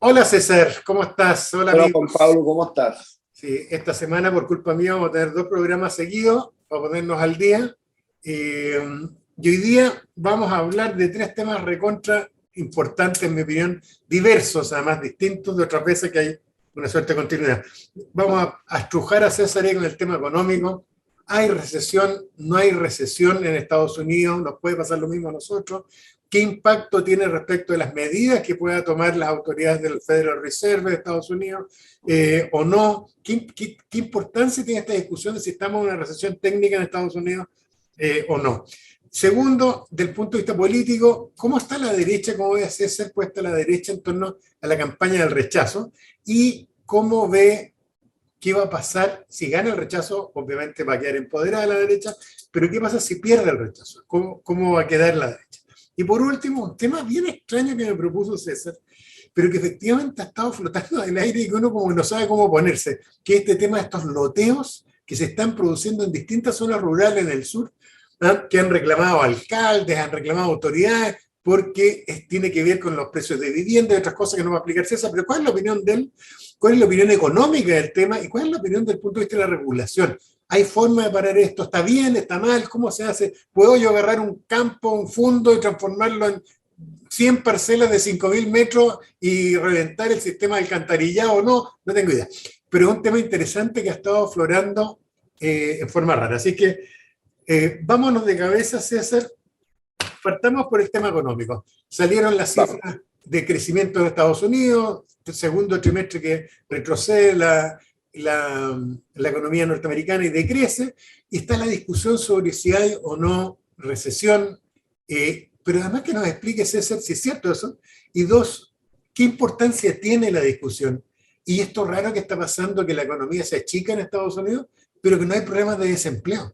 Hola César, ¿cómo estás? Hola Hola Juan amigos. Pablo, ¿cómo estás? Sí, esta semana por culpa mía vamos a tener dos programas seguidos para ponernos al día. Y hoy día vamos a hablar de tres temas recontra importantes, en mi opinión, diversos, además distintos de otras veces que hay una suerte de continuidad. Vamos a estrujar a César ahí con el tema económico. ¿Hay recesión? ¿No hay recesión en Estados Unidos? ¿Nos puede pasar lo mismo a nosotros? ¿Qué impacto tiene respecto de las medidas que pueda tomar las autoridades del Federal Reserve de Estados Unidos o no? ¿Qué importancia tiene esta discusión de si estamos en una recesión técnica en Estados Unidos o no? Segundo, del punto de vista político, ¿cómo está la derecha? ¿Cómo ve a César puesta la derecha en torno a la campaña del rechazo? ¿Y cómo ve qué va a pasar si gana el rechazo? Obviamente va a quedar empoderada la derecha, pero ¿qué pasa si pierde el rechazo? ¿Cómo va a quedar la derecha? Y por último, un tema bien extraño que me propuso César, pero que efectivamente ha estado flotando en el aire y que uno como no sabe cómo ponerse, que es este tema de estos loteos que se están produciendo en distintas zonas rurales en el sur, ¿ah? Que han reclamado alcaldes, han reclamado autoridades, porque tiene que ver con los precios de vivienda y otras cosas que no va a explicar César, pero ¿cuál es la opinión de él? ¿Cuál es la opinión económica del tema? ¿Y cuál es la opinión del punto de vista de la regulación? ¿Hay forma de parar esto? ¿Está bien? ¿Está mal? ¿Cómo se hace? ¿Puedo yo agarrar un campo, un fundo y transformarlo en 100 parcelas de 5.000 metros y reventar el sistema de alcantarillado o no? No tengo idea. Pero es un tema interesante que ha estado aflorando en forma rara. Así que vámonos de cabeza, César. Partamos por el tema económico. Salieron las Vamos. cifras de crecimiento de Estados Unidos, el segundo trimestre que retrocede la economía norteamericana y decrece, y está la discusión sobre si hay o no recesión, pero además que nos explique, César, si es cierto eso, y dos, qué importancia tiene la discusión. Y esto raro que está pasando, que la economía se achica en Estados Unidos, pero que no hay problemas de desempleo,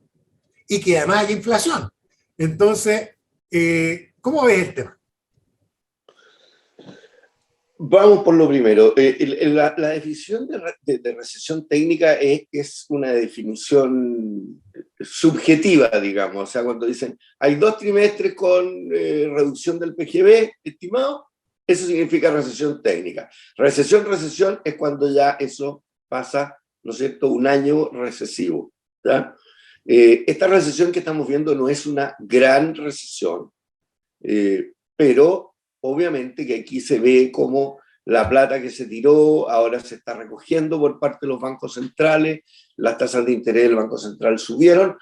y que además hay inflación. Entonces, ¿cómo ves el tema? Vamos por lo primero. La definición de recesión técnica es una definición subjetiva, digamos. O sea, cuando dicen hay dos trimestres con reducción del PGB estimado, eso significa recesión técnica. Recesión es cuando ya eso pasa, ¿no es cierto?, un año recesivo. ¿Ya? Esta recesión que estamos viendo no es una gran recesión, pero obviamente que aquí se ve como la plata que se tiró ahora se está recogiendo por parte de los bancos centrales, las tasas de interés del Banco Central subieron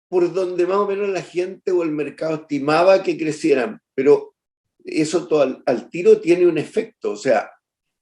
por donde más o menos la gente o el mercado estimaba que crecieran, pero eso todo al tiro tiene un efecto, o sea,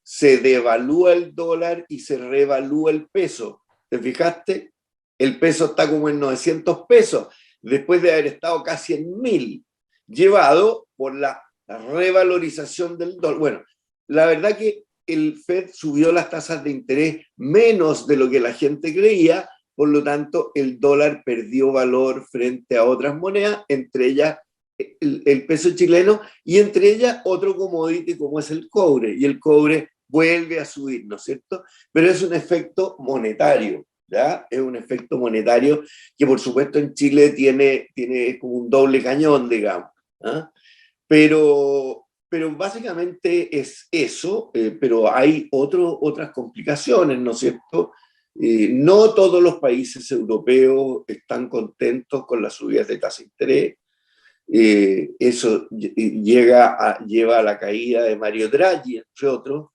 se devalúa el dólar y se revalúa el peso. ¿Te fijaste? El peso está como en 900 pesos, después de haber estado casi en 1000, llevado por la revalorización del dólar. Bueno, la verdad que el Fed subió las tasas de interés menos de lo que la gente creía, por lo tanto el dólar perdió valor frente a otras monedas, entre ellas el peso chileno y entre ellas otro commodity como es el cobre, y el cobre vuelve a subir, ¿no es cierto? Pero es un efecto monetario, ¿ya? Es un efecto monetario que por supuesto en Chile tiene como un doble cañón, digamos, ¿ah? Pero básicamente es eso, pero hay otras complicaciones, ¿no es cierto? No todos los países europeos están contentos con las subidas de tasa de interés. Eso lleva a la caída de Mario Draghi, entre otros,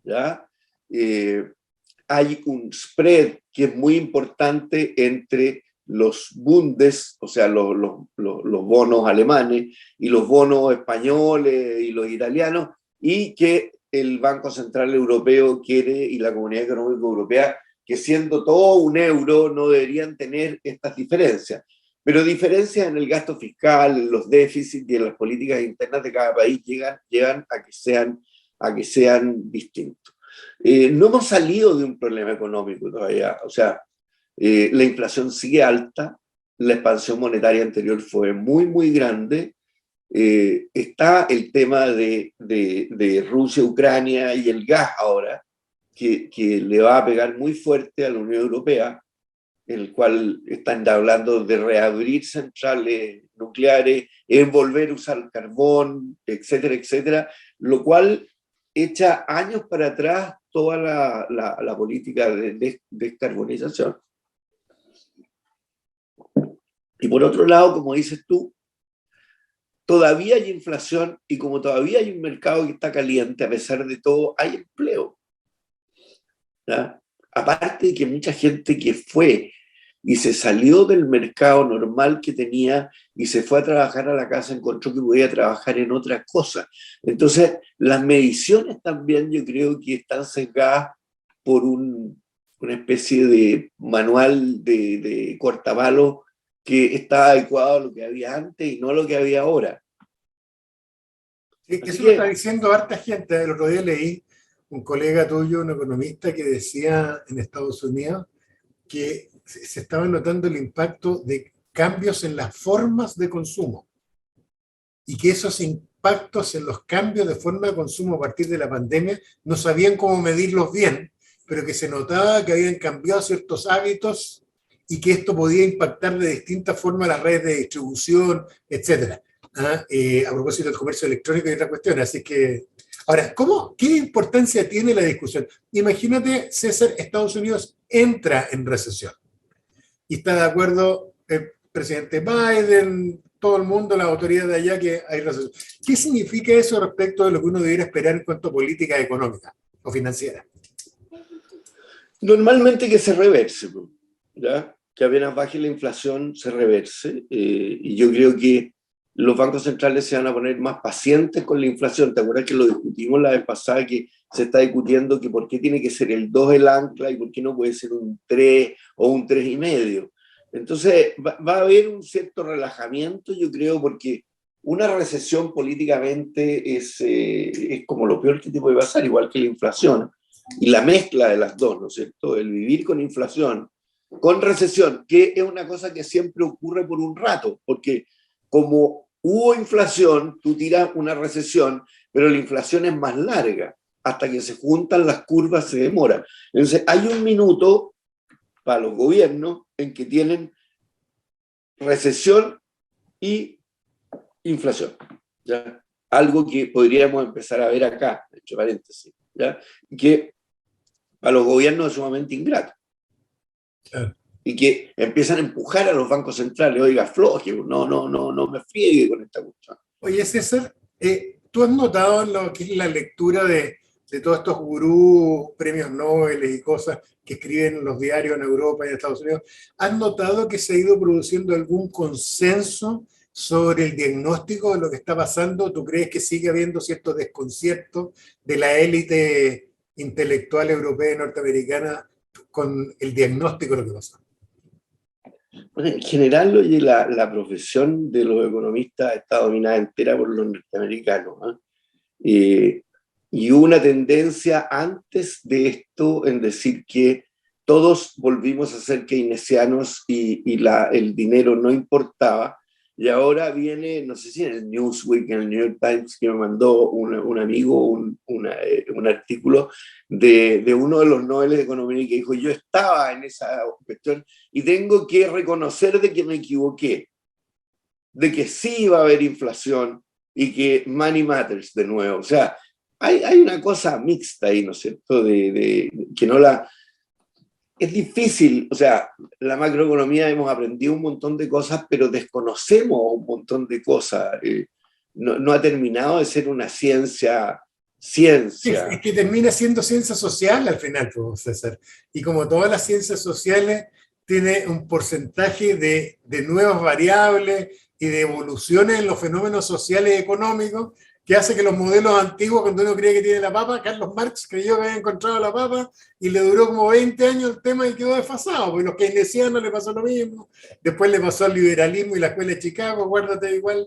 ¿ya? Eh, Hay un spread que es muy importante entre los Bundes, o sea, los bonos alemanes y los bonos españoles y los italianos, y que el Banco Central Europeo quiere, y la Comunidad Económica Europea, que siendo todo un euro no deberían tener estas diferencias. Pero diferencias en el gasto fiscal, en los déficits y en las políticas internas de cada país llegan a que sean distintos. No hemos salido de un problema económico todavía, o sea, la inflación sigue alta, la expansión monetaria anterior fue muy, muy grande, está el tema de Rusia, Ucrania y el gas ahora, que le va a pegar muy fuerte a la Unión Europea, el cual están hablando de reabrir centrales nucleares, en volver a usar carbón, etcétera, etcétera, lo cual echa años para atrás toda la política de descarbonización. Y por otro lado, como dices tú, todavía hay inflación y como todavía hay un mercado que está caliente, a pesar de todo, hay empleo. ¿Ya? Aparte de que mucha gente que fue y se salió del mercado normal que tenía y se fue a trabajar a la casa, encontró que podía trabajar en otra cosa. Entonces, las mediciones también yo creo que están sesgadas por una especie de manual de cortabalos que está adecuado a lo que había antes y no a lo que había ahora. Sí, eso lo está diciendo harta gente. El otro día leí un colega tuyo, un economista, que decía en Estados Unidos que se estaba notando el impacto de cambios en las formas de consumo y que esos impactos en los cambios de forma de consumo a partir de la pandemia no sabían cómo medirlos bien, pero que se notaba que habían cambiado ciertos hábitos y que esto podía impactar de distintas formas las redes de distribución, etcétera. A propósito del comercio electrónico y otras cuestiones. Así que, ahora, ¿qué importancia tiene la discusión? Imagínate, César, Estados Unidos entra en recesión y está de acuerdo el presidente Biden, todo el mundo, las autoridades de allá, que hay recesión. ¿Qué significa eso respecto de lo que uno debiera esperar en cuanto a política económica o financiera? Normalmente que se reverse, ¿ya? Que apenas baje la inflación se reverse, y yo creo que los bancos centrales se van a poner más pacientes con la inflación. ¿Te acuerdas que lo discutimos la vez pasada, que se está discutiendo que por qué tiene que ser el 2 el ancla y por qué no puede ser un 3 o un 3,5? Entonces va a haber un cierto relajamiento, yo creo, porque una recesión políticamente es como lo peor que te puede pasar, igual que la inflación, y la mezcla de las dos, ¿no es cierto? El vivir con inflación, con recesión, que es una cosa que siempre ocurre por un rato, porque como hubo inflación, tú tiras una recesión, pero la inflación es más larga, hasta que se juntan las curvas se demora. Entonces hay un minuto para los gobiernos en que tienen recesión y inflación, ¿ya? Algo que podríamos empezar a ver acá, entre paréntesis, ¿ya? Que a los gobiernos es sumamente ingrato. Claro. Y que empiezan a empujar a los bancos centrales, oiga, floje, no me friegue con esta cuestión. Oye, César, ¿tú has notado en lo que es la lectura de todos estos gurús, premios Nobel y cosas que escriben en los diarios en Europa y en Estados Unidos, has notado que se ha ido produciendo algún consenso sobre el diagnóstico de lo que está pasando? ¿Tú crees que sigue habiendo cierto desconcierto de la élite intelectual europea y norteamericana con el diagnóstico de lo que pasa? Bueno, en general, oye, la profesión de los economistas está dominada entera por los norteamericanos, ¿eh? Y hubo una tendencia antes de esto en decir que todos volvimos a ser keynesianos y el dinero no importaba. Y ahora viene, no sé si en el Newsweek, en el New York Times, que me mandó un amigo un artículo de uno de los Nobel de Economía que dijo: yo estaba en esa cuestión y tengo que reconocer de que me equivoqué, de que sí iba a haber inflación y que money matters de nuevo. O sea, hay una cosa mixta ahí, ¿no es cierto? Que no la... Es difícil, o sea, la macroeconomía hemos aprendido un montón de cosas, pero desconocemos un montón de cosas. No ha terminado de ser una ciencia. Sí, es que termina siendo ciencia social al final, César. Y como todas las ciencias sociales, tiene un porcentaje de nuevas variables y de evoluciones en los fenómenos sociales y económicos que hace que los modelos antiguos, cuando uno cree que tiene la papa, Carlos Marx creyó que había encontrado la papa y le duró como 20 años el tema y quedó desfasado, porque los keynesianos le pasó lo mismo, después le pasó al liberalismo y la escuela de Chicago, acuérdate igual,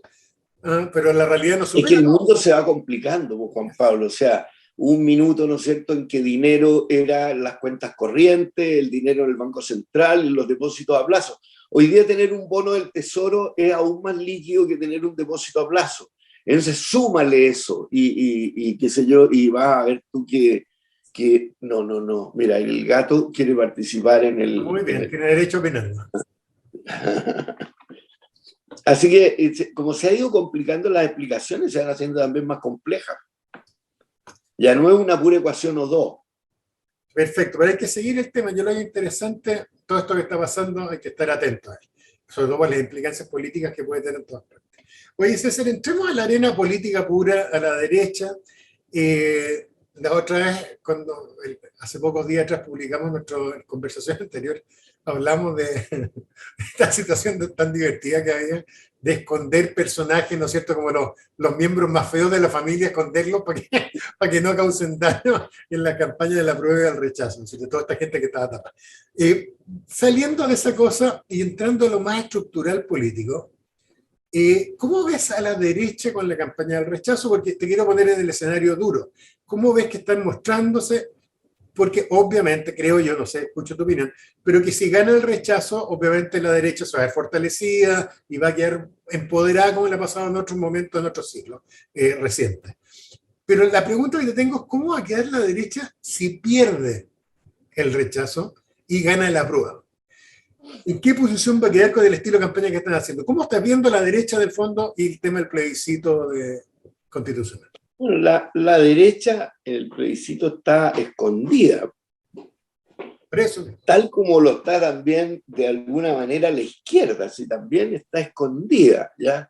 pero la realidad no supera. Es que el mundo se va complicando, Juan Pablo, o sea, un minuto, ¿no es cierto?, en que dinero era las cuentas corrientes, el dinero del Banco Central, los depósitos a plazo. Hoy día tener un bono del Tesoro es aún más líquido que tener un depósito a plazo. Entonces, súmale eso y qué sé yo, y vas a ver tú que que no, mira, el gato quiere participar en el... Muy bien, tiene derecho a opinar. Así que, como se ha ido complicando las explicaciones, se van haciendo también más complejas. Ya no es una pura ecuación o dos. Perfecto, pero hay que seguir el tema. Yo lo veo interesante, todo esto que está pasando, hay que estar atentos a él, sobre todo por las implicancias políticas que puede tener en todas partes. Oye, César, entremos a la arena política pura, a la derecha. La otra vez, hace pocos días atrás publicamos nuestra conversación anterior, hablamos de esta situación tan divertida que había de esconder personajes, ¿no es cierto?, como los miembros más feos de la familia, esconderlos para que no causen daño en la campaña de la prueba y del rechazo, ¿no es cierto?, toda esta gente que estaba tapada. Saliendo de esa cosa y entrando a lo más estructural político, ¿cómo ves a la derecha con la campaña del rechazo? Porque te quiero poner en el escenario duro. ¿Cómo ves que están mostrándose? Porque obviamente, creo yo, no sé, escucho tu opinión, pero que si gana el rechazo, obviamente la derecha se va a ver fortalecida y va a quedar empoderada como le ha pasado en otros momentos, en otros siglos recientes. Pero la pregunta que te tengo es, ¿cómo va a quedar la derecha si pierde el rechazo y gana el apruebo? ¿En qué posición va a quedar con el estilo de campaña que están haciendo? ¿Cómo estás viendo la derecha del fondo y el tema del plebiscito constitucional? Bueno, la derecha en el plebiscito está escondida, Preso. tal como lo está también de alguna manera la izquierda, si también está escondida, ¿ya?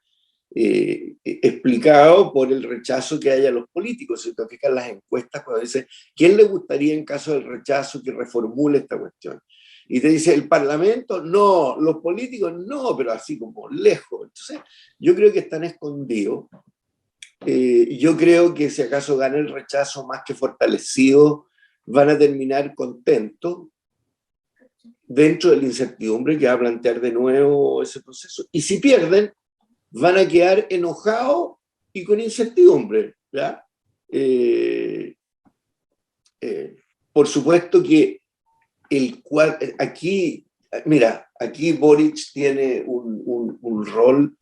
Explicado por el rechazo que hay a los políticos. Si te fijas las encuestas, cuando dice, ¿quién le gustaría en caso del rechazo que reformule esta cuestión? Y te dice, ¿el Parlamento? No, los políticos no, pero así como lejos. Entonces, yo creo que están escondidos. Yo creo que si acaso gana el rechazo más que fortalecido, van a terminar contentos dentro de la incertidumbre que va a plantear de nuevo ese proceso. Y si pierden, van a quedar enojados y con incertidumbre, ¿ya? Por supuesto que aquí, mira, aquí Boric tiene un rol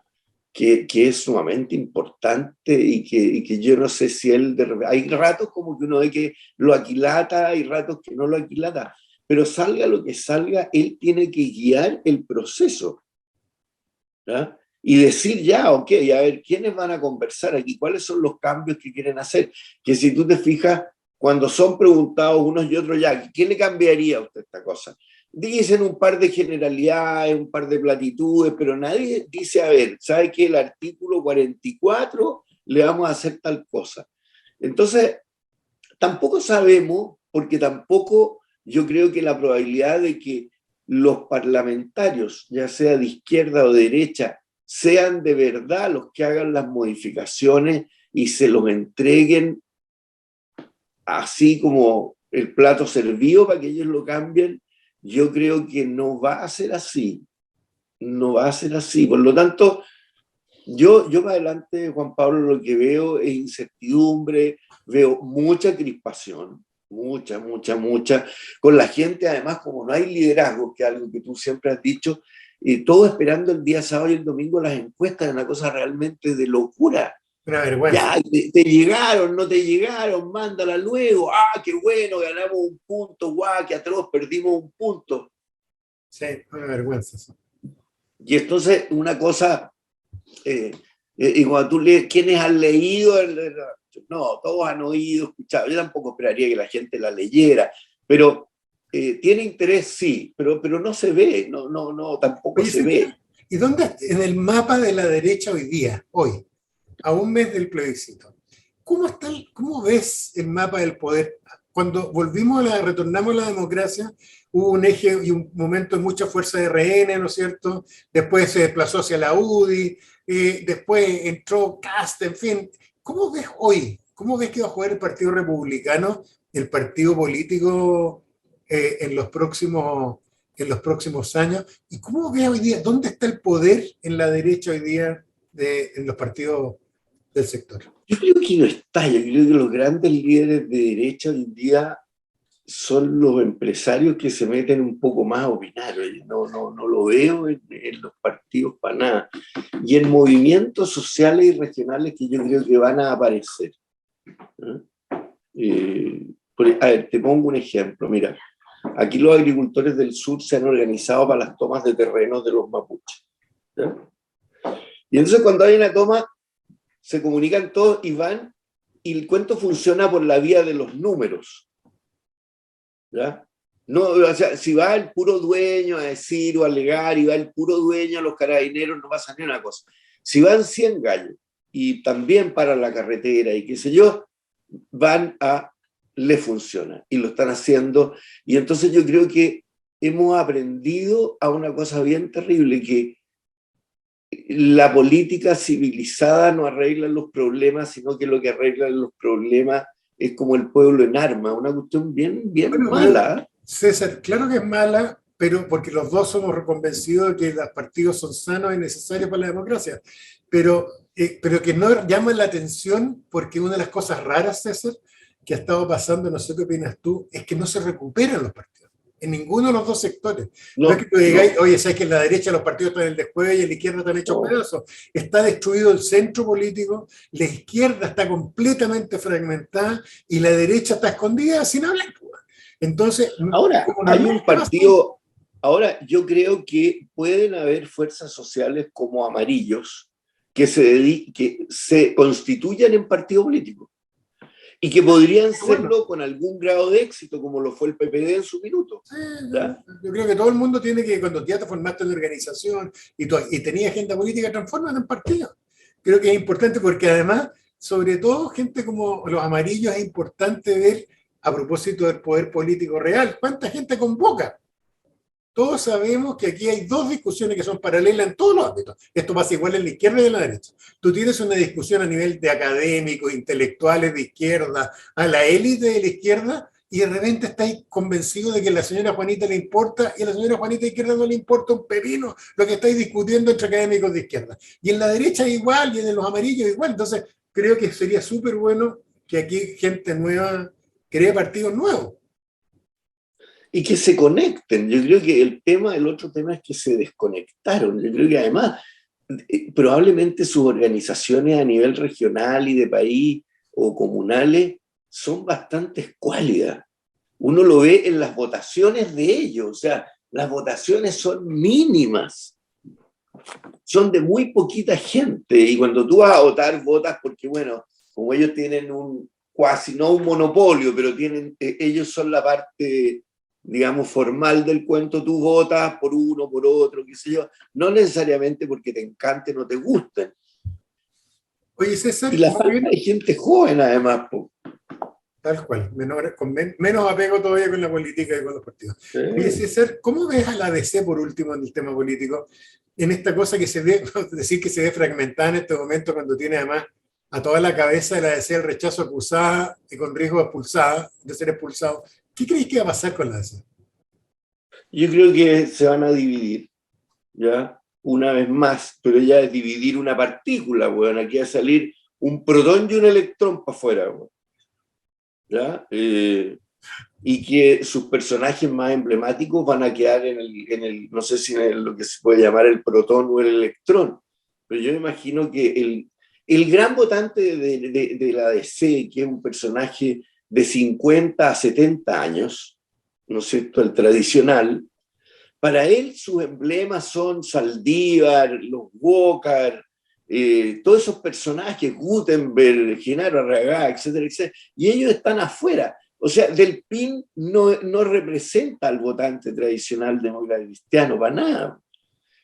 que es sumamente importante y que yo no sé si él, hay ratos como que uno ve que lo aquilata, hay ratos que no lo aquilata, pero salga lo que salga, él tiene que guiar el proceso, ¿ya? Y decir ya, ok, a ver, ¿quiénes van a conversar aquí? ¿Cuáles son los cambios que quieren hacer? Que si tú te fijas, cuando son preguntados unos y otros ya, ¿qué le cambiaría a usted esta cosa? Dicen un par de generalidades, un par de platitudes, pero nadie dice, a ver, ¿sabe qué? El artículo 44 le vamos a hacer tal cosa. Entonces, tampoco sabemos, porque tampoco yo creo que la probabilidad de que los parlamentarios, ya sea de izquierda o de derecha, sean de verdad los que hagan las modificaciones y se los entreguen así como el plato servido para que ellos lo cambien, yo creo que no va a ser así. No va a ser así. Por lo tanto, yo para adelante, Juan Pablo, lo que veo es incertidumbre, veo mucha crispación, mucha, con la gente, además, como no hay liderazgo, que es algo que tú siempre has dicho, todo esperando el día sábado y el domingo las encuestas, es una cosa realmente de locura. Una vergüenza. Ya, te llegaron, no te llegaron, mándala luego, qué bueno, ganamos un punto, guau, qué atroz, perdimos un punto. Sí, una vergüenza. Sí. Y entonces, una cosa, y cuando tú lees, ¿quiénes han leído? No, todos han oído, escuchado. Yo tampoco esperaría que la gente la leyera, pero tiene interés, sí, pero no se ve, no, tampoco Oye, se ve. ¿y dónde en el mapa de la derecha hoy día, hoy, a un mes del plebiscito? ¿Cómo ves el mapa del poder? Cuando retornamos a la democracia, hubo un eje y un momento de mucha fuerza de RN, ¿no es cierto? Después se desplazó hacia la UDI, después entró Cast, en fin. ¿Cómo ves hoy? ¿Cómo ves que va a jugar el Partido Republicano, el partido político en los próximos años? ¿Y cómo ves hoy día? ¿Dónde está el poder en la derecha hoy día en los partidos del sector? Yo creo que no está, yo creo que los grandes líderes de derecha hoy en día son los empresarios que se meten un poco más a opinar. No lo veo en los partidos para nada. Y en movimientos sociales y regionales que yo creo que van a aparecer. A ver, te pongo un ejemplo, mira. Aquí los agricultores del sur se han organizado para las tomas de terrenos de los mapuches, ¿ya? Y entonces cuando hay una toma, se comunican todos y van, y el cuento funciona por la vía de los números, ¿ya? No, o sea, si va el puro dueño a decir o a alegar, y va el puro dueño a los carabineros, no pasa ni una cosa. Si van 100 gallos, y también para la carretera, y qué sé yo, le funciona, y lo están haciendo, y entonces yo creo que hemos aprendido a una cosa bien terrible, que la política civilizada no arregla los problemas, sino que lo que arregla los problemas es como el pueblo en armas, una cuestión bien, bien Bueno, mala. César, claro que es mala, pero porque los dos somos convencidos de que los partidos son sanos y necesarios para la democracia, pero que no llaman la atención porque una de las cosas raras, César, que ha estado pasando, no sé qué opinas tú, es que no se recuperan los partidos, en ninguno de los dos sectores. No es que No, tú digáis, no, oye, sabes que en la derecha los partidos están en el descuello y en la izquierda están hechos no. pedazos. Está destruido el centro político, la izquierda está completamente fragmentada y la derecha está escondida sin hablar. Entonces, Ahora, como hay normal un que pasa. partido, ahora yo creo que pueden haber fuerzas sociales como amarillos que se constituyan en partido político y que podrían Bueno, serlo con algún grado de éxito, como lo fue el PPD en su minuto, sí, ¿ya? yo creo que todo el mundo tiene que, cuando ya te formaste en organización y tenías agenda política, transformar en partido. Creo que es importante porque además, sobre todo gente como los amarillos, es importante ver, a propósito del poder político real, cuánta gente convoca. Todos sabemos que aquí hay dos discusiones que son paralelas en todos los ámbitos. Esto pasa igual en la izquierda y en la derecha. Tú tienes una discusión a nivel de académicos, intelectuales de izquierda, a la élite de la izquierda, y de repente estáis convencidos de que a la señora Juanita le importa, y a la señora Juanita de izquierda no le importa un pepino lo que estáis discutiendo entre académicos de izquierda. Y en la derecha igual, y en los amarillos igual. Entonces, creo que sería súper bueno que aquí gente nueva cree partidos nuevos. Y que se conecten. Yo creo que el otro tema es que se desconectaron. Yo creo que además, probablemente sus organizaciones a nivel regional y de país o comunales son bastante escuálidas. Uno lo ve en las votaciones de ellos, o sea, las votaciones son mínimas, son de muy poquita gente, y cuando tú vas a votar, votas porque, bueno, como ellos tienen casi no un monopolio, pero ellos son la parte, digamos, formal del cuento, tú votas por uno, por otro, qué sé yo, no necesariamente porque te encante, no te gusten. Oye, Y César, la ¿cómo falta ven? de gente joven, además. Tal cual, menos apego todavía con la política y con los partidos. Oye, César, ¿cómo ves a la DC por último en el tema político? En esta cosa que se ve, decir que se ve fragmentada en este momento cuando tiene además a toda la cabeza de la DC el rechazo acusada y con riesgo de de ser expulsado. ¿Qué creéis que va a pasar con la DC? Yo creo que se van a dividir, ¿ya? Una vez más, pero ya es dividir una partícula, bueno, aquí va a salir un protón y un electrón para afuera, bueno, ¿ya? Y que sus personajes más emblemáticos van a quedar no sé si lo que se puede llamar el protón o el electrón, pero yo me imagino que el gran votante de la DC, que es un personaje de 50 a 70 años, ¿no es cierto?, el tradicional, para él sus emblemas son Saldívar, los Walker, todos esos personajes, Gutenberg, Genaro Arragá, etcétera, etcétera, y ellos están afuera. O sea, Del Pin no representa al votante tradicional demócrata cristiano, para nada.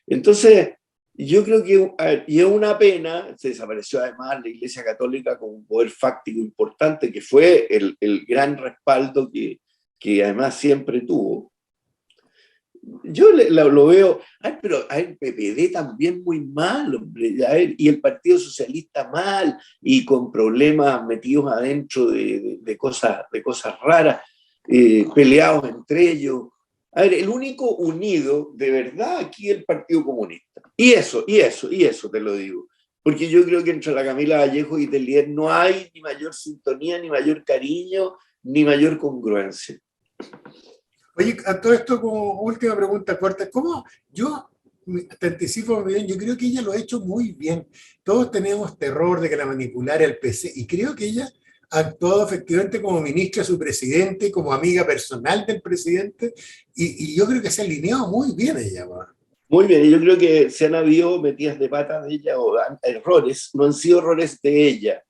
Entonces, yo creo que, y es una pena, se desapareció además la Iglesia Católica con un poder fáctico importante, que fue el gran respaldo que además siempre tuvo. Yo lo veo, pero el PPD también muy mal, hombre, y el Partido Socialista mal, y con problemas metidos adentro de cosas raras, peleados entre ellos. A ver, el único unido de verdad aquí es el Partido Comunista. Y eso te lo digo. Porque yo creo que entre la Camila Vallejo y Telier no hay ni mayor sintonía, ni mayor cariño, ni mayor congruencia. Oye, a todo esto como última pregunta corta, ¿cómo yo te anticipo bien? Yo creo que ella lo ha hecho muy bien. Todos tenemos terror de que la manipulara el PC y creo que ella ha actuado efectivamente como ministra de su presidente, como amiga personal del presidente, y yo creo que se ha alineado muy bien ella. ¿Va? Muy bien, y yo creo que se han habido metidas de pata de ella o errores, no han sido errores de ella,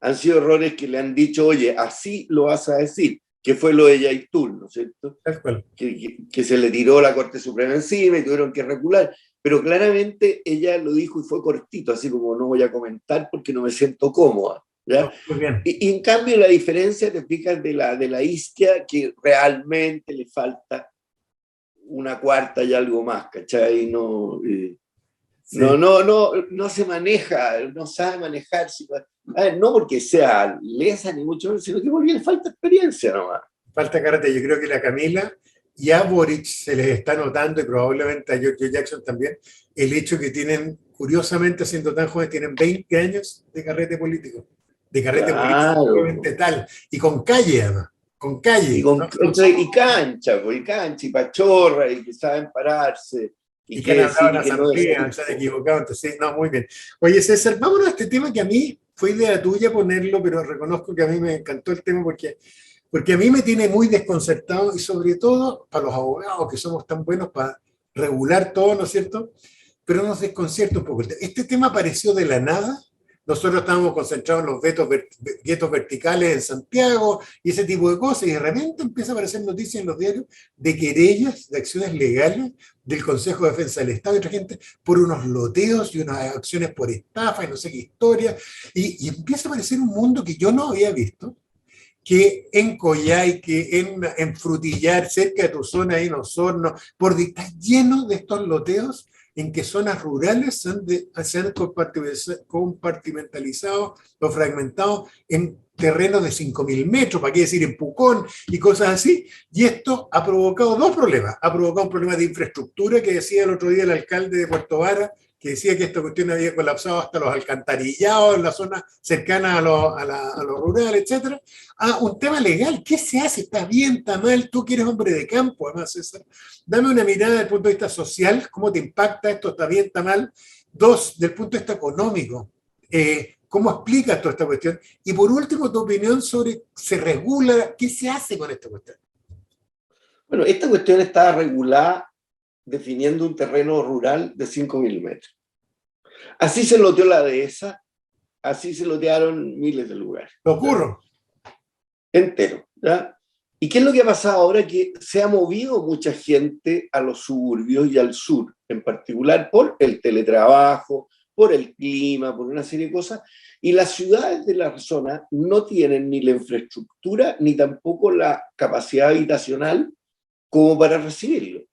han sido errores que le han dicho, oye, así lo vas a decir, que fue lo de Yaitul, ¿no es cierto? Tal cual. Que se le tiró la Corte Suprema encima y tuvieron que recular, pero claramente ella lo dijo y fue cortito, así como no voy a comentar porque no me siento cómoda. ¿Ya? No, muy bien. Y en cambio la diferencia, te fijas, de la isquia, que realmente le falta una cuarta y algo más, ¿cachai? No, Sí. no se maneja, no sabe manejar. A ver, no porque sea lesa ni mucho menos, sino que porque le falta experiencia nomás. Falta karate. Yo creo que la Camila y a Boric se les está notando, y probablemente a George Jackson también, el hecho que tienen, curiosamente siendo tan jóvenes, tienen 20 años de carrete político. De carrete político Claro. probablemente tal. Y con calle, además. Con Y, calle. con, No, no somos, cancha, pues, y cancha, y pachorra, y que saben pararse, y y que han qué hablado decir en la y qué no asamblea, decir. se han equivocado. Entonces, sí, no, muy bien. Oye, César, vámonos a este tema que a mí fue idea tuya ponerlo, pero reconozco que a mí me encantó el tema porque a mí me tiene muy desconcertado y sobre todo para los abogados que somos tan buenos para regular todo, ¿no es cierto? Pero nos desconcierta un poco. Este tema apareció de la nada. Nosotros estábamos concentrados en los guetos verticales en Santiago y ese tipo de cosas, y de repente empieza a aparecer noticias en los diarios de querellas, de acciones legales del Consejo de Defensa del Estado y otra gente por unos loteos y unas acciones por estafa y no sé qué historia, y empieza a aparecer un mundo que yo no había visto, que en Coyhaique, en Frutillar, cerca de tu zona, ahí en Osorno, está lleno de estos loteos en que zonas rurales se han compartimentalizado o fragmentado en terrenos de 5.000 metros, para qué decir en Pucón y cosas así, y esto ha provocado dos problemas. Ha provocado un problema de infraestructura que decía el otro día el alcalde de Puerto Vara, que decía que esta cuestión había colapsado hasta los alcantarillados en la zona cercana a lo rural, etc. Un tema legal, ¿qué se hace? ¿Está bien? ¿Está mal? Tú que eres hombre de campo, además, César. Dame una mirada desde el punto de vista social, ¿cómo te impacta esto? ¿Está bien? ¿Está mal? Dos, del punto de vista económico, ¿cómo explicas toda esta cuestión? Y por último, tu opinión sobre, ¿se regula? ¿Qué se hace con esta cuestión? Bueno, esta cuestión está regulada definiendo un terreno rural de 5.000 metros. Así se loteó la dehesa, así se lotearon miles de lugares. Lo ocurre. Entero. ¿Ya? ¿Y qué es lo que ha pasado ahora? Que se ha movido mucha gente a los suburbios y al sur, en particular por el teletrabajo, por el clima, por una serie de cosas, y las ciudades de la zona no tienen ni la infraestructura ni tampoco la capacidad habitacional como para recibirlo.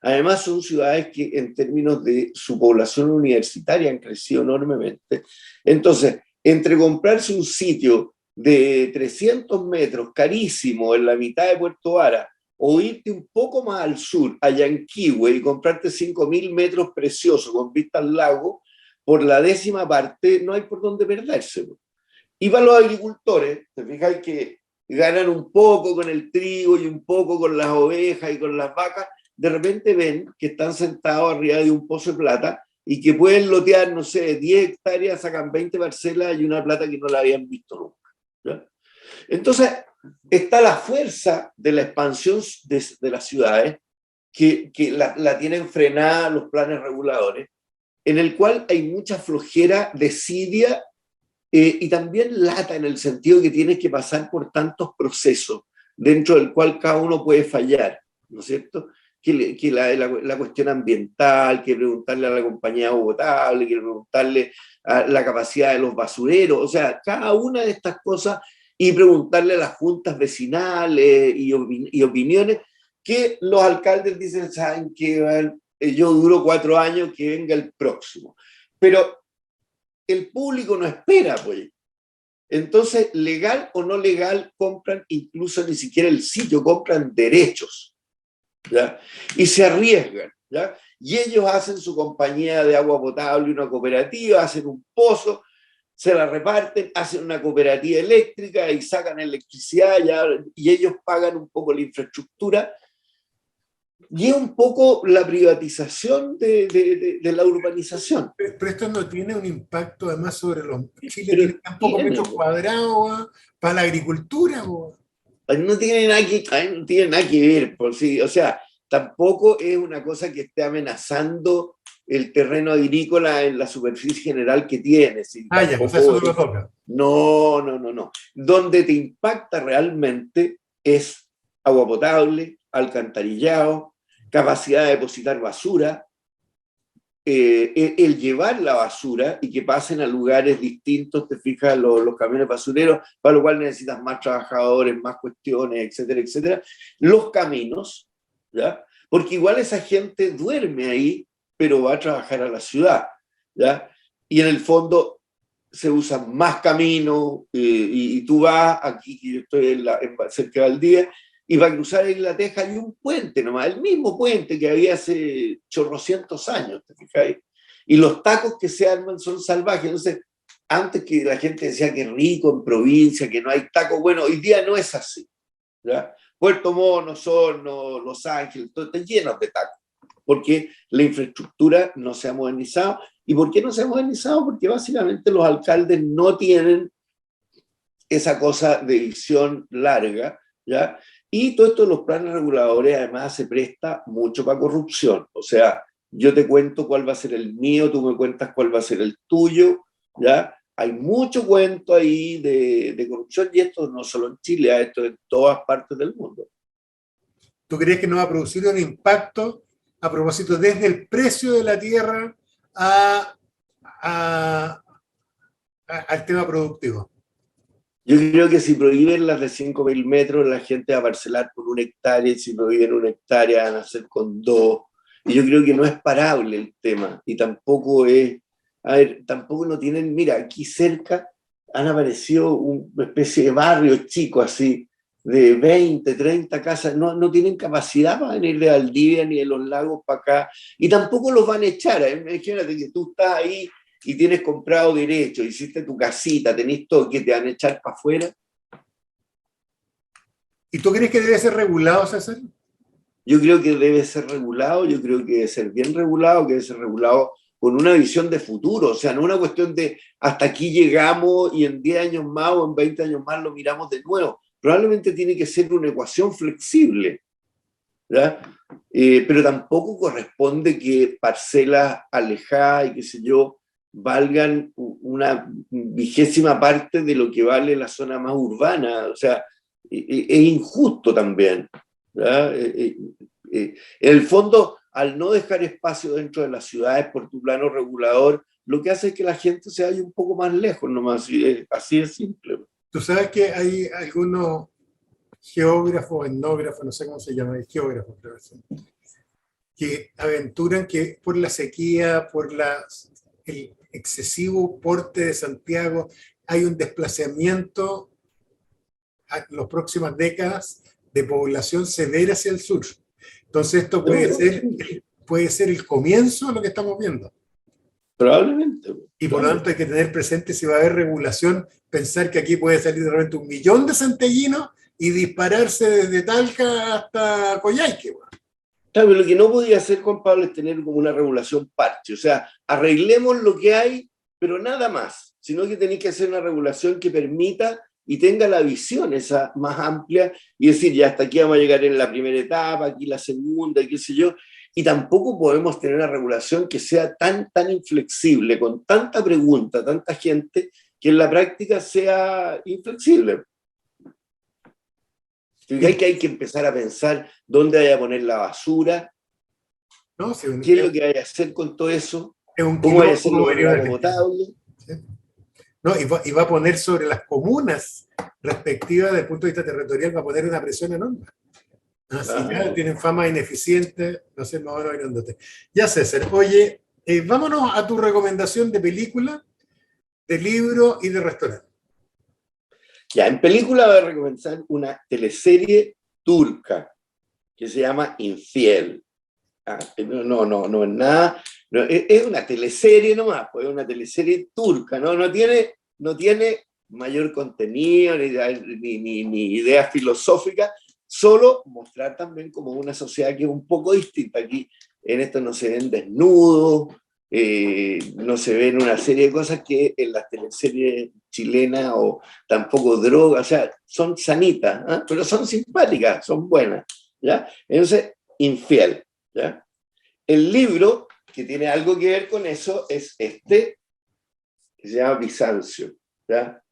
Además, son ciudades que en términos de su población universitaria han crecido enormemente. Entonces, entre comprarse un sitio de 300 metros, carísimo, en la mitad de Puerto Vara, o irte un poco más al sur, a Yanquihue, y comprarte 5.000 metros preciosos con vista al lago, por la décima parte no hay por dónde perderse. Y para los agricultores, te fijas que ganan un poco con el trigo y un poco con las ovejas y con las vacas, de repente ven que están sentados arriba de un pozo de plata y que pueden lotear, no sé, 10 hectáreas, sacan 20 parcelas y una plata que no la habían visto nunca. ¿Ya? Entonces, está la fuerza de la expansión de las ciudades que la tienen frenada los planes reguladores, en el cual hay mucha flojera, desidia y también lata, en el sentido que tienes que pasar por tantos procesos dentro del cual cada uno puede fallar, ¿no es cierto? Que la cuestión ambiental, que preguntarle a la compañía potable, que preguntarle a la capacidad de los basureros, o sea, cada una de estas cosas, y preguntarle a las juntas vecinales y opiniones, que los alcaldes dicen, saben que yo duro 4 años, que venga el próximo. Pero el público no espera, pues. Entonces, legal o no legal, compran incluso ni siquiera el sitio, compran derechos. ¿Ya? Y se arriesgan, ¿ya? Y ellos hacen su compañía de agua potable, una cooperativa, hacen un pozo, se la reparten, hacen una cooperativa eléctrica y sacan electricidad, ¿ya? Y ellos pagan un poco la infraestructura, Y es un poco la privatización de la urbanización. Pero esto no tiene un impacto además sobre los... Chile Pero tiene tan pocos tiene, metros cuadrados para la agricultura. no tiene nada que, ay, no tiene nada que ver, por sí. O sea, tampoco es una cosa que esté amenazando el terreno agrícola en la superficie general que tiene. Sí, Ah, ya, o sea, eso tampoco no lo toca. no, no, no, no. Donde te impacta realmente es agua potable, alcantarillado, capacidad de depositar basura, el llevar la basura y que pasen a lugares distintos, te fijas, los camiones basureros, para lo cual necesitas más trabajadores, más cuestiones, etcétera, etcétera. Los caminos, ¿ya? Porque igual esa gente duerme ahí, pero va a trabajar a la ciudad, ¿ya? Y en el fondo se usan más caminos, y tú vas aquí, que yo estoy cerca de Valdivia, y para cruzar La Teja hay un puente nomás, el mismo puente que había hace chorrocientos años, ¿te fijáis? Y los tacos que se arman son salvajes. Entonces, antes que la gente decía que rico en provincia, que no hay tacos, bueno, hoy día no es así, ¿ya? Puerto Montt, Osorno, Los Ángeles, todo está lleno de tacos, porque la infraestructura no se ha modernizado. ¿Y por qué no se ha modernizado? Porque básicamente los alcaldes no tienen esa cosa de visión larga, ¿ya? Y todo esto de los planes reguladores además se presta mucho para corrupción. O sea, yo te cuento cuál va a ser el mío, tú me cuentas cuál va a ser el tuyo, ¿ya? Hay mucho cuento ahí de corrupción y esto no solo en Chile, esto en todas partes del mundo. ¿Tú crees que no va a producir un impacto a propósito desde el precio de la tierra a, a, al tema productivo? Yo creo que si prohíben las de 5.000 metros, la gente va a parcelar por 1 hectárea, y si prohíben 1 hectárea, van a hacer con 2. Y yo creo que no es parable el tema, y tampoco es, a ver, tampoco no tienen, mira, aquí cerca han aparecido una especie de barrio chico así, de 20, 30 casas, no tienen capacidad para venir de Valdivia ni de los lagos para acá, y tampoco los van a echar. Imagínate que tú estás ahí y tienes comprado derecho, hiciste tu casita, tenés todo, que te van a echar para afuera. ¿Y tú crees que debe ser regulado, César? Yo creo que debe ser regulado, yo creo que debe ser bien regulado, que debe ser regulado con una visión de futuro, o sea, no una cuestión de hasta aquí llegamos y en 10 años más o en 20 años más lo miramos de nuevo. Probablemente tiene que ser una ecuación flexible, ¿ya? Pero tampoco corresponde que parcelas alejadas y qué sé yo valgan una 20ª parte de lo que vale la zona más urbana. O sea, es injusto también, ¿ya? En el fondo, al no dejar espacio dentro de las ciudades por tu plano regulador, lo que hace es que la gente se vaya un poco más lejos nomás, así es simple. Tú sabes que hay algunos geógrafos, etnógrafos, no sé cómo se llama, geógrafos, creo que son, que aventuran que por la sequía, por el excesivo porte de Santiago, hay un desplazamiento en las próximas décadas de población severa hacia el sur. Entonces esto puede ser el comienzo de lo que estamos viendo. Probablemente. Y por lo tanto hay que tener presente si va a haber regulación, pensar que aquí puede salir de repente 1 millón de santellinos y dispararse desde Talca hasta Coyhaique. Claro, pero lo que no podía hacer, Juan Pablo, es tener como una regulación parche. O sea, arreglemos lo que hay, pero nada más. Sino que tenéis que hacer una regulación que permita y tenga la visión esa más amplia y decir, ya hasta aquí vamos a llegar en la primera etapa, aquí la segunda, y qué sé yo. Y tampoco podemos tener una regulación que sea tan inflexible, con tanta pregunta, tanta gente, que en la práctica sea inflexible. Hay que empezar a pensar dónde hay a poner la basura, ¿No? Sí, qué es lo que hay a hacer con todo eso, es un cómo hay a quilombo hacerlo como con el venía agua Argentina. potable. ¿Sí? ¿No? Y va a poner sobre las comunas respectivas desde el punto de vista territorial, va a poner una presión enorme. Así ya Claro. tienen fama ineficiente, no sé, más o menos grandote. Ya, César, oye, vámonos a tu recomendación de película, de libro y de restaurante. Ya, en película voy a recomendar una teleserie turca que se llama Infiel. No es nada, no, es una teleserie nomás, pues es una teleserie turca, no tiene mayor contenido ni idea filosófica, solo mostrar también como una sociedad que es un poco distinta. Aquí en esto no se ven desnudos, no se ven una serie de cosas que en las teleseries chilenas, o tampoco drogas, o sea, son sanitas, ¿eh? Pero son simpáticas, son buenas, ¿ya? Entonces, infiel, ¿ya? El libro que tiene algo que ver con eso es este, que se llama Bizancio, ¿ya?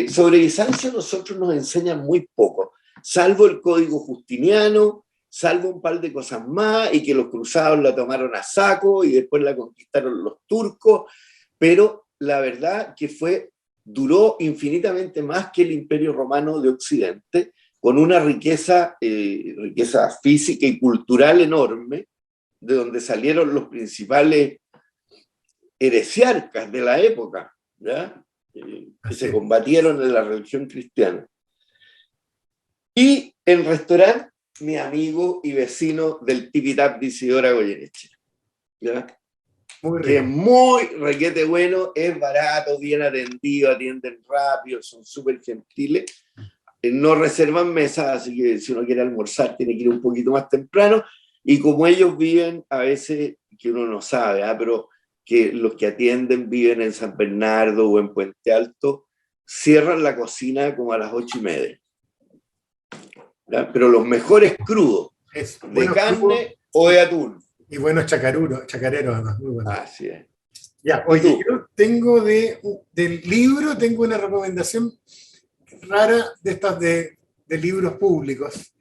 Sobre Bizancio nosotros nos enseñan muy poco, salvo el Código Justiniano, salvo un par de cosas más, y que los cruzados la tomaron a saco y después la conquistaron los turcos, pero la verdad que duró infinitamente más que el Imperio Romano de Occidente, con una riqueza física y cultural enorme, de donde salieron los principales heresiarcas de la época, ¿ya? Que se combatieron en la religión cristiana. Y el restaurante, mi amigo y vecino del Tipitap de Isidora Goyeneche, ¿ya? Que es muy requete bueno, es barato, bien atendido, atienden rápido, son súper gentiles, no reservan mesas, así que si uno quiere almorzar tiene que ir un poquito más temprano, y como ellos viven, a veces, que uno no sabe, pero que los que atienden viven en San Bernardo o en Puente Alto, cierran la cocina como a las 8:30. ¿Ya? Pero los mejores crudos, de carne crudo, o de atún. Y buenos chacareros además, muy buenos. Así es. Ya, oye, yo tengo del libro, tengo una recomendación rara de estas de libros públicos.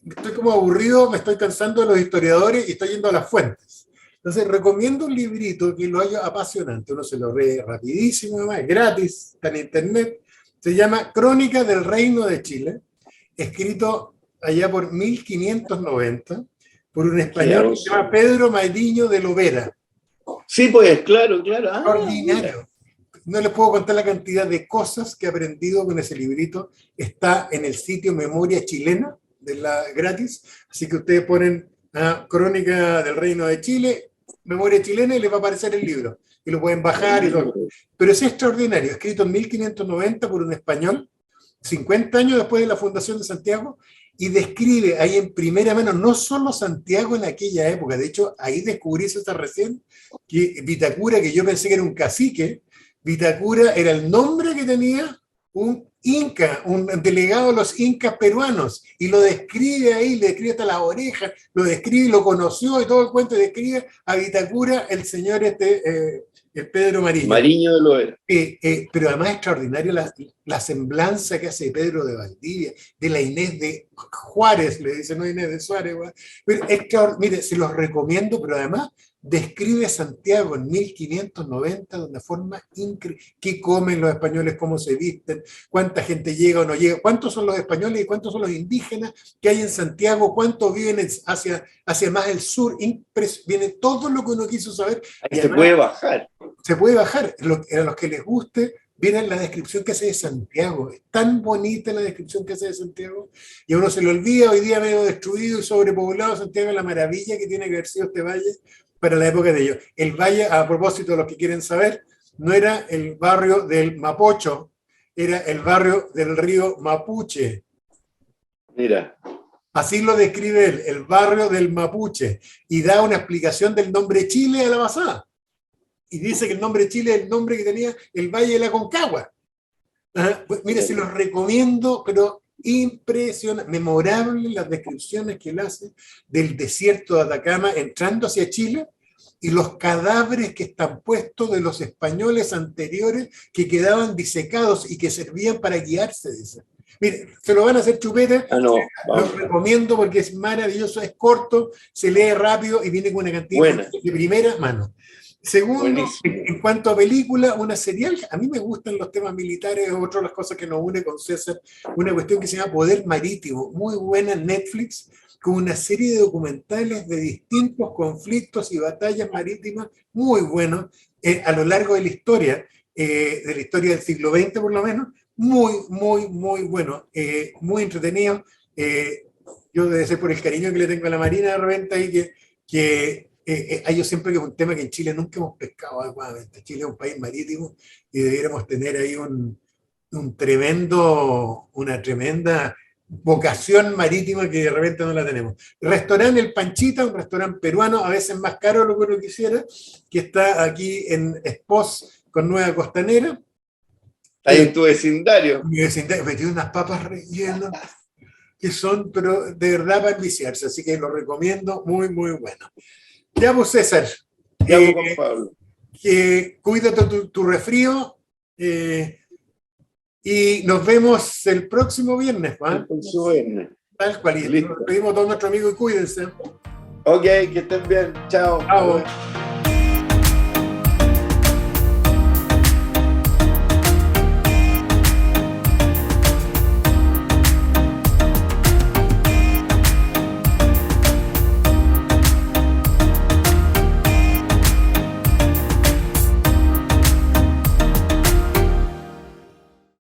Estoy como aburrido, me estoy cansando de los historiadores y estoy yendo a las fuentes. Entonces, recomiendo un librito que lo haya apasionante. Uno se lo lee rapidísimo, además, es gratis, está en internet. Se llama Crónica del Reino de Chile, escrito allá por 1590 por un español que se llama Pedro Mairiño de Lovera. Sí, pues, claro. Ordinario. No les puedo contar la cantidad de cosas que he aprendido con ese librito. Está en el sitio Memoria Chilena, de la gratis. Así que ustedes ponen Crónica del Reino de Chile, Memoria Chilena, y les va a aparecer el libro. Y lo pueden bajar y todo. Pero es extraordinario, escrito en 1590 por un español, 50 años después de la fundación de Santiago, y describe ahí en primera mano no solo Santiago en aquella época, de hecho ahí descubrí hasta recién que Vitacura, que yo pensé que era un cacique, Vitacura era el nombre que tenía un inca, un delegado de los incas peruanos, y lo describe ahí, le describe hasta las orejas, lo describe, lo conoció y todo el cuento, describe a Vitacura el señor el Pedro Mariño. Mariño de Loera. Pero además es extraordinario la semblanza que hace Pedro de Valdivia, de la Inés de Juárez, le dicen, no Inés de Suárez. Pero mire, se los recomiendo, pero además describe Santiago en 1590 de una forma increíble. ¿Qué comen los españoles? ¿Cómo se visten? ¿Cuánta gente llega o no llega? ¿Cuántos son los españoles y cuántos son los indígenas que hay en Santiago? ¿Cuántos viven hacia más el sur? Viene todo lo que uno quiso saber. Y se puede bajar. Se puede bajar. A los que les guste, miren la descripción que hace de Santiago. Es tan bonita la descripción que hace de Santiago. Y a uno se lo olvida, hoy día medio destruido y sobrepoblado Santiago, la maravilla que tiene que haber sido este valle para la época de ellos. El valle, a propósito de los que quieren saber, no era el barrio del Mapocho, era el barrio del río Mapuche. Mira. Así lo describe él, el barrio del Mapuche, y da una explicación del nombre Chile a la pasada. Y dice que el nombre Chile es el nombre que tenía el Valle de la Concagua. Pues, mire, se los recomiendo, pero impresionante, memorable las descripciones que él hace del desierto de Atacama entrando hacia Chile y los cadáveres que están puestos de los españoles anteriores que quedaban disecados y que servían para guiarse, dice. Mire, se lo van a hacer chupete, lo recomiendo porque es maravilloso, es corto, se lee rápido y viene con una cantidad de primera mano. Segundo, en cuanto a película, una serial, a mí me gustan los temas militares, otra de las cosas que nos une con César, una cuestión que se llama Poder Marítimo, muy buena en Netflix, con una serie de documentales de distintos conflictos y batallas marítimas, muy buenos, a lo largo de la historia del siglo XX por lo menos, muy bueno, muy entretenido. Yo debe ser por el cariño que le tengo a la Marina de repente ahí yo siempre que es un tema que en Chile nunca hemos pescado adecuadamente. Chile es un país marítimo y debiéramos tener ahí una tremenda vocación marítima que de repente no la tenemos. Restaurante El Panchita, un restaurante peruano, a veces más caro de lo que uno quisiera, que está aquí en Espós con Nueva Costanera. Ahí en tu vecindario. Mi vecindario, metí unas papas rellenas que son, pero de verdad para enviciarse, así que lo recomiendo, muy, muy bueno. Ya vos, César, Ya vos, Juan Pablo. cuídate tu resfrío y nos vemos el próximo viernes, Juan. El próximo viernes. Tal cual, y nos pedimos a todos nuestros amigos y cuídense. Ok, que estén bien. Chao. Chao.